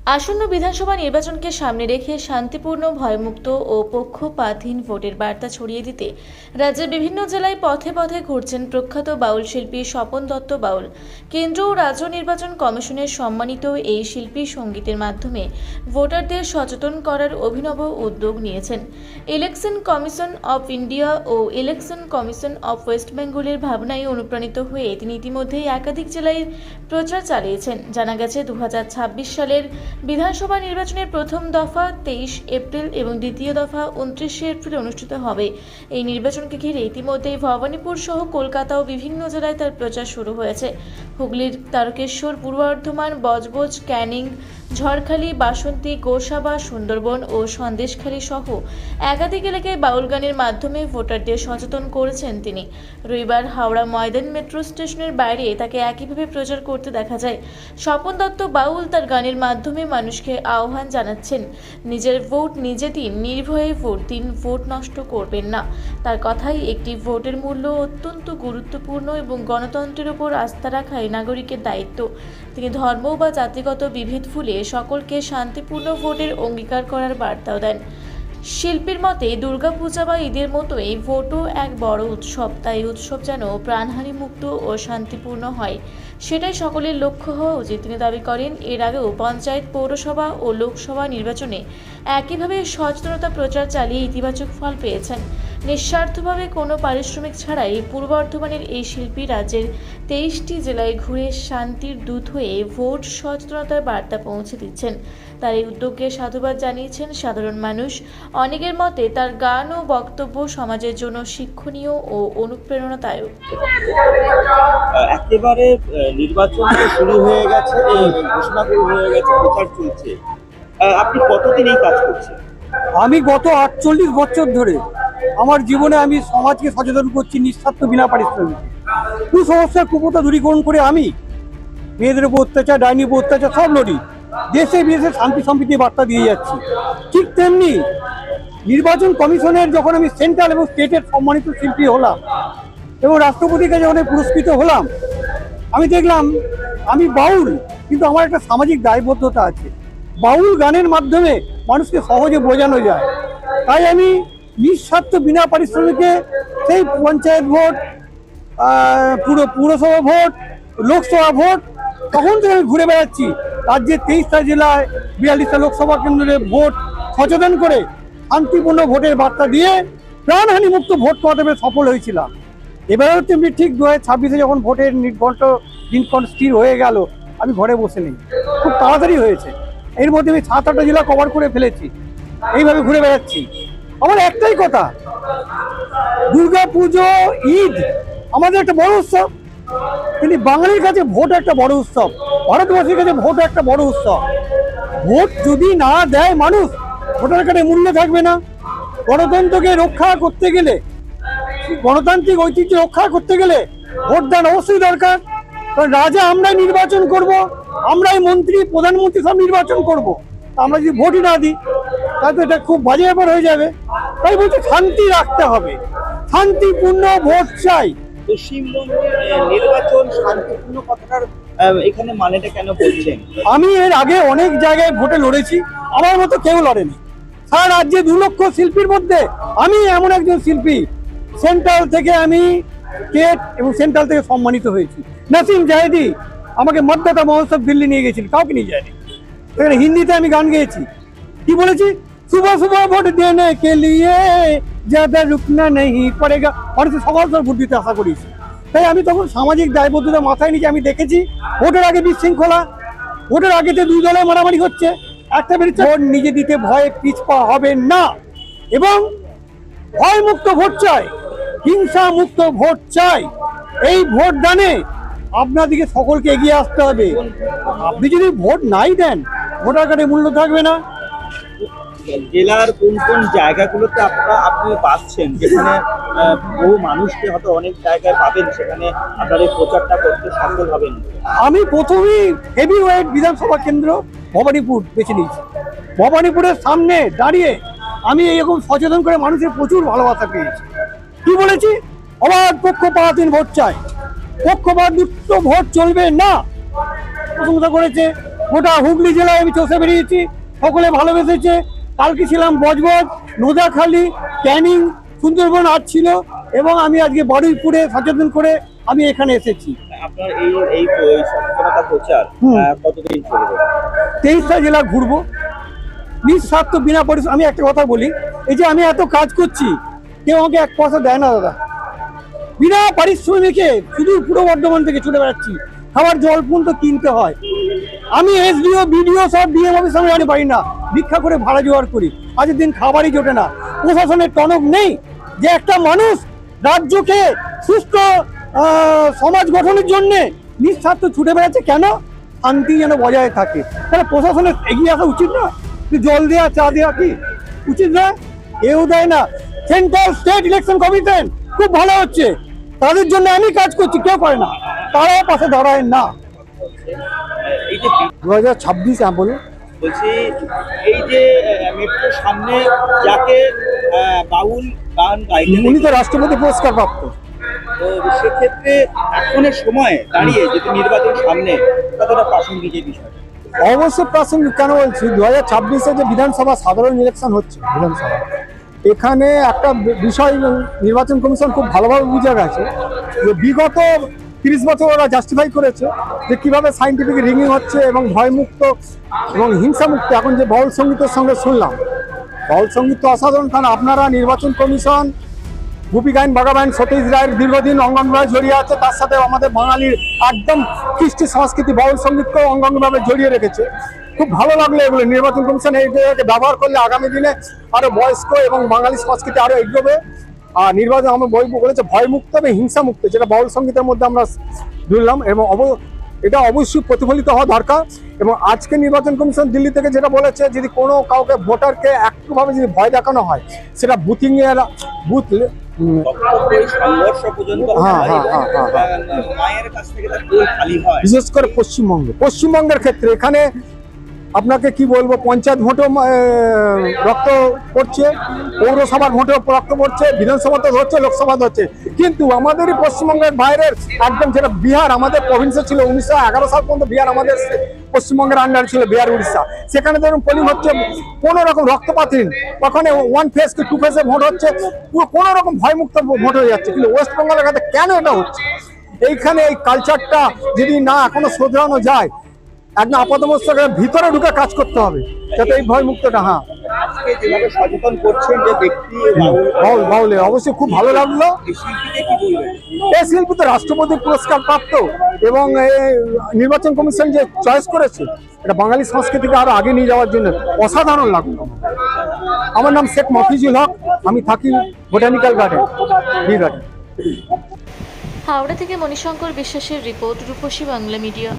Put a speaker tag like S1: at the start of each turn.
S1: আসন্ন বিধানসভা নির্বাচনকে সামনে রেখে শান্তিপূর্ণ, ভয়মুক্ত ও পক্ষপাতহীন ভোটের বার্তা ছড়িয়ে দিতে রাজ্যের বিভিন্ন জেলায় পথে পথে ঘুরছেন প্রখ্যাত বাউল শিল্পী স্বপন দত্ত বাউল। কেন্দ্র ও রাজ্য নির্বাচন কমিশনের সম্মানিত এই শিল্পী সঙ্গীতের মাধ্যমে ভোটারদের সচেতন করার অভিনব উদ্যোগ নিয়েছেন। ইলেকশন কমিশন অফ ইন্ডিয়া ও ইলেকশন কমিশন অফ ওয়েস্ট বেঙ্গলের ভাবনায় অনুপ্রাণিত হয়ে তিনি ইতিমধ্যেই একাধিক জেলায় প্রচার চালিয়েছেন। জানা গেছে 2026 সালের বিধানসভা নির্বাচনের প্রথম দফা 23 এপ্রিল এবং দ্বিতীয় দফা 29 এপ্রিল অনুষ্ঠিত হবে। এই নির্বাচনকে ঘিরে ইতিমধ্যেই ভবানীপুর সহ কলকাতা ও বিভিন্ন জেলায় তার প্রচার শুরু হয়েছে। হুগলির তারকেশ্বর, পূর্ব বর্ধমান, বজবজ, ক্যানিং, ঝড়খালি, বাসন্তী, গোসাবা, সুন্দরবন ও সন্দেশখালী সহ একাধিক এলাকায় বাউল গানের মাধ্যমে ভোটারদের সচেতন করেছেন তিনি। রবিবার হাওড়া ময়দান মেট্রো স্টেশনের বাইরে তাকে একইভাবে প্রচার করতে দেখা যায়। স্বপন দত্ত বাউল তার গানের মাধ্যমে মানুষকে আহ্বান জানাচ্ছেন, নিজের ভোট নিজে দিন, নির্ভয়ে ভোট দিন, ভোট নষ্ট করবেন না। তার কথাই, একটি ভোটের মূল্য অত্যন্ত গুরুত্বপূর্ণ এবং গণতন্ত্রের উপর আস্থা রাখাই নাগরিকের দায়িত্ব। তিনি ধর্ম বা জাতিগত বিভেদ ভুলে সকলকে শান্তিপূর্ণ ভোটের অঙ্গীকার করার বার্তাও দেন। শিল্পীর মতে দুর্গাপূজা বা ঈদের মতো এই ভোটও এক বড় উৎসব, তাই উৎসব যেন প্রাণহানি মুক্ত ও শান্তিপূর্ণ হয়, সেটাই সকলের লক্ষ্য হওয়া উচিত। তিনি দাবি করেন, এর আগেও পঞ্চায়েত, পৌরসভা ও লোকসভা নির্বাচনে একইভাবে সচেতনতা প্রচার চালিয়ে ইতিবাচক ফল পেয়েছেন। নিঃস্বার্থভাবে কোনো পারিশ্রমিক ছাড়াই পূর্ব বর্ধমানের এই শিল্পী রাজ্যের 23টি জেলায় ঘুরে শান্তির দূত হয়ে ভোট সচেতনতার বার্তা পৌঁছে দিচ্ছেন। তার এই উদ্যোগকে সাধুবাদ জানিয়েছেন সাধারণ মানুষ। অনেকের মতে তার গান ও বক্তব্য সমাজের জন্য শিক্ষণীয় ও অনুপ্রেরণাদায়ক।
S2: একেবারে নির্বাচন শুরু হয়ে গেছে, ঘোষণা হয়ে গেছে, প্রচার চলছে। আপনি কতদিন এই কাজ করছেন?
S3: আমি গত 48 বছর ধরে আমার জীবনে আমি সমাজকে সচেতন করছি নিঃস্বার্থ বিনা পারিশ্রমিকে। কুসংস্কার, কুপ্রথা দূরীকরণ করে আমি মেয়েদের উপর অত্যাচার, ডাইনি উপর অত্যাচার সব লড়ি, দেশে বিদেশে শান্তি সম্প্রীতির বার্তা দিয়ে যাচ্ছি। ঠিক তেমনি নির্বাচন কমিশনের যখন আমি সেন্ট্রাল এবং স্টেটের সম্মানিত শিল্পী হলাম এবং রাষ্ট্রপতির কাছে যখন পুরস্কৃত হলাম, আমি দেখলাম আমি বাউল, কিন্তু আমার একটা সামাজিক দায়বদ্ধতা আছে। বাউল গানের মাধ্যমে মানুষকে সহজে বোঝানো যায়। তাই আমি নিঃস্বার্থ বিনা পারিশ্রমিকে সেই পঞ্চায়েত ভোট, পুরসভা ভোট, লোকসভা ভোট, তখন থেকে আমি ঘুরে বেড়াচ্ছি রাজ্যের 23টা জেলায় 42টা লোকসভা কেন্দ্রে ভোট সচেতন করে শান্তিপূর্ণ ভোটের বার্তা দিয়ে প্রাণহানি মুক্ত ভোট করাতে সফল হয়েছিলাম। এবারেও তেমনি ঠিক 2026-এ যখন ভোটের দিনক্ষণ স্থির হয়ে গেল, আমি ঘরে বসে নেই, খুব তাড়াতাড়ি হয়েছে। এর মধ্যে আমি 7-8টা জেলা কভার করে ফেলেছি, এইভাবে ঘুরে বেড়াচ্ছি। আমার একটাই কথা, দুর্গা পুজো, ঈদ আমাদের একটা বড় উৎসব, কিন্তু বাঙালির কাছে ভোট একটা বড় উৎসব, ভারতবাসীর কাছে ভোট একটা বড় উৎসব। ভোট যদি না দেয় মানুষ, ভোটার কার্ডে মূল্য থাকবে না। গণতন্ত্রকে রক্ষা করতে গেলে, গণতান্ত্রিক ঐতিহ্য রক্ষা করতে গেলে ভোটদান অবশ্যই দরকার। কারণ রাজা আমরাই নির্বাচন করব, আমরাই মন্ত্রী, প্রধানমন্ত্রী সব নির্বাচন করব। আমরা যদি ভোটই না দিই তাহলে এটা খুব বাজে ব্যাপার হয়ে যাবে। তাই বলতে শান্তি রাখতে হবে, শান্তিপূর্ণ ভোট চাই।
S2: পশ্চিমবঙ্গের নির্বাচন শান্তিপূর্ণ কথাটার এখানে মানেটা কেন বলছেন?
S3: আমি এর আগে অনেক জায়গায় ভোটে লড়েছি, আমার মতো কেউ লড়েনি। সারা রাজ্যে 2 লক্ষ শিল্পীর মধ্যে আমি এমন একজন শিল্পী, সেন্ট্রাল থেকে আমি স্টেট এবং সেন্ট্রাল থেকে সম্মানিত হয়েছি। নাসিম জাহেদি আমাকে মতদাতা মহোৎসব দিল্লি নিয়ে গেছিল, কাউকে নিয়ে যায়নি। এখানে হিন্দিতে আমি গান গেয়েছি, কি বলেছি, সুবহ সুবহ ভোট দেনে কে লিয়ে জ্যাদা রুকনা নেই পড়েগা। মানুষের সকাল সকাল ভোট দিতে আশা করেছি। তাই আমি তখন সামাজিক দায়বদ্ধতা মাথায় নিয়ে আমি দেখেছি ভোটের আগে বিশৃঙ্খলা, ভোটের আগেতে 2 দলে মারামারি হচ্ছে, একটা বেরিয়েছে ভোট নিজে দিতে ভয়ে পিছপা হবে না এবং ভয় মুক্ত ভোট চাই, হিংসা মুক্ত ভোট চাই। এই ভোট দানে আপনাদেরকে সকলকে এগিয়ে আসতে হবে। আপনি যদি ভোট নাই দেন, ভোটার কার্ডে মূল্য থাকবে না।
S2: জেলার কোন কোন জায়গাগুলোতে আপনি পাচ্ছেন, যেখানে বহু মানুষকে হয়তো অনেক জায়গায় পাবেন, সেখানে আপনার এই প্রচারটা করতে সফল হবেন?
S3: আমি প্রথমেই হেভিওয়েট বিধানসভা কেন্দ্র ভবানীপুর বেছে নিয়েছি। ভবানীপুরের সামনে দাঁড়িয়ে আমি এরকম সচেতন করে মানুষের প্রচুর ভালোবাসা পেয়েছি। কি বলেছি, অবাধ পক্ষপাতহীন ভোট চাই, পক্ষপাতযুক্ত ভোট চলবে না। প্রশংসা করেছে, গোটা হুগলি জেলায় আমি চষে বেরিয়েছি, সকলে ভালোবেসেছে। কালকে ছিলাম বজবজ, নোদাখালী, ক্যানিং, সুন্দরবন আজ ছিল, এবং আমি আজকে বারুইপুরে সচেতন করে আমি এখানে এসেছি।
S2: আপনার এই এই সচেতনতা প্রচার কতদিন চলবে?
S3: 23টা জেলা ঘুরবো নিঃস্বার্থ বিনা পরিশ্রম। আমি একটা কথা বলি, এই যে আমি এত কাজ করছি, কেউ আমাকে 1 পয়সা দেয় না দাদা। বিনা পারিশ্রমিকে শুধু পূর্ব বর্ধমান থেকে ছুটে বেড়াচ্ছি, খাবার জল পর্যন্ত কিনতে হয়। আমি এসডিও বিডিও সব ডিএম অফিস আমি জানি পারি না, ভিক্ষা করে ভাড়া জোগাড় করি। আজকের দিন খাবারই জোটে না, প্রশাসনের টনক নেই যে একটা মানুষ রাজ্যকে সুস্থ সমাজ গঠনের জন্য নিঃস্বার্থ ছুটে বেড়াচ্ছে। কেন? শান্তি যেন বজায় থাকে। তাহলে প্রশাসনের এগিয়ে আসা উচিত না? জল দেওয়া, চা দেওয়া কি উচিত না? কেউ দেয় না। সেন্ট্রাল স্টেট ইলেকশন কমিশন খুব ভালো হচ্ছে, তাদের জন্য আমি কাজ করছি, কেউ করে না, তারা পাশে দাঁড়ায় না।
S2: এই যে
S3: 2026 বলুন।
S2: বলছি, এই যে মেট্রোর সামনে যাকে বাউল গান গাইতে
S3: উনি তো রাষ্ট্রপতি পুরস্কার প্রাপ্ত।
S2: তো সেক্ষেত্রে এখনের সময় দাঁড়িয়ে যেহেতু নির্বাচন সামনে, কতটা প্রাসঙ্গিক এই বিষয়?
S3: অবশ্যই প্রাসঙ্গিক। কেন বলছি, 2026-এ যে বিধানসভা সাধারণ ইলেকশন হচ্ছে, বিধানসভা, এখানে একটা বিষয় নির্বাচন কমিশন খুব ভালোভাবে বুঝে গেছে যে বিগত 30 বছর ওরা জাস্টিফাই করেছে যে কিভাবে সাইন্টিফিক রিগিং হচ্ছে এবং ভয়মুক্ত এবং হিংসামুক্ত। এখন যে বাউল সঙ্গীতের সঙ্গে শুনলাম, বাউল সঙ্গীত তো অসাধারণ। কারণ আপনারা নির্বাচন কমিশন, গুপি গাইন, বাগাবাইন, সতীশ রায়ের দীর্ঘদিন অঙ্গনভাবে জড়িয়ে আছে, তার সাথে আমাদের বাঙালির একদম কৃষ্টি সংস্কৃতি বাউল সঙ্গীতকেও অঙ্গনভাবে জড়িয়ে রেখেছে। খুব ভালো লাগলো এগুলো। নির্বাচন কমিশন এইগুলোকে ব্যবহার করলে আগামী দিনে আরো বয়স্ক এবং বাঙালি সংস্কৃতি আরো এগোবে। আর নির্বাচন আমার বই বলেছে ভয়মুক্ত এবং হিংসামুক্ত, যেটা বাউল সঙ্গীতের মধ্যে আমরা জুড়লাম, এবং এটা অবশ্যই প্রতিফলিত হওয়া দরকার। এবং আজকে নির্বাচন কমিশন দিল্লি থেকে যেটা বলেছে, যদি কোনো কাউকে ভোটারকে একটুভাবে যদি ভয় দেখানো হয়, সেটা বুথিং এর বুথ
S2: সংঘর্ষ পর্যন্ত মায়ের কাছ থেকে তার কোল খালি হয়।
S3: বিশেষ করে পশ্চিমবঙ্গের ক্ষেত্রে এখানে আপনাকে কি বলবো, পঞ্চায়েত ভোটও রক্ত পড়ছে, পৌরসভার ভোটেও রক্ত পড়ছে, বিধানসভাতে হচ্ছে, লোকসভাতে হচ্ছে। কিন্তু আমাদেরই পশ্চিমবঙ্গের বাইরের একদম, যেটা বিহার আমাদের প্রভিন্সে ছিল 1911 সাল পর্যন্ত, বিহার আমাদের পশ্চিমবঙ্গের আন্ডার ছিল, বিহার উড়িষ্যা। সেখানে ধরুন পোলিং হচ্ছে কোনো রকম রক্তপাতহীন, ওখানে 1 ফেজ কি 2 ফেজে ভোট হচ্ছে, পুরো কোনো রকম ভয়মুক্ত ভোট হয়ে যাচ্ছে। কিন্তু ওয়েস্ট বেঙ্গলের কাছে কেন এটা হচ্ছে? এইখানে এই কালচারটা যদি না এখনো শোধরানো যায়, একদম আপাতমস্তকের ভিতরে ঢুকে কাজ করতে হবে, যাতে এই ভয়মুক্তটা। হ্যাঁ,
S2: আজকে যেভাবে সচেতন করছেন যে ব্যক্তি
S3: বাউলে অবশ্যই খুব ভালো লাগলো।
S2: শিল্পীকে কি বলবেন?
S3: এই শিল্পী তো রাষ্ট্রপতি পুরস্কার প্রাপ্ত, এবং নির্বাচন কমিশন যে চয়েস করেছে, এটা বাঙালি সংস্কৃতিকে আরো আগে নিয়ে যাওয়ার জন্য অসাধারণ লাগলো। আমার নাম শেখ মফিজুল হক, আমি থাকি botanical garden, B garden.
S1: Howrah থেকে মণিশঙ্কর বিশ্বাসের রিপোর্ট, রূপসী বাংলা মিডিয়া।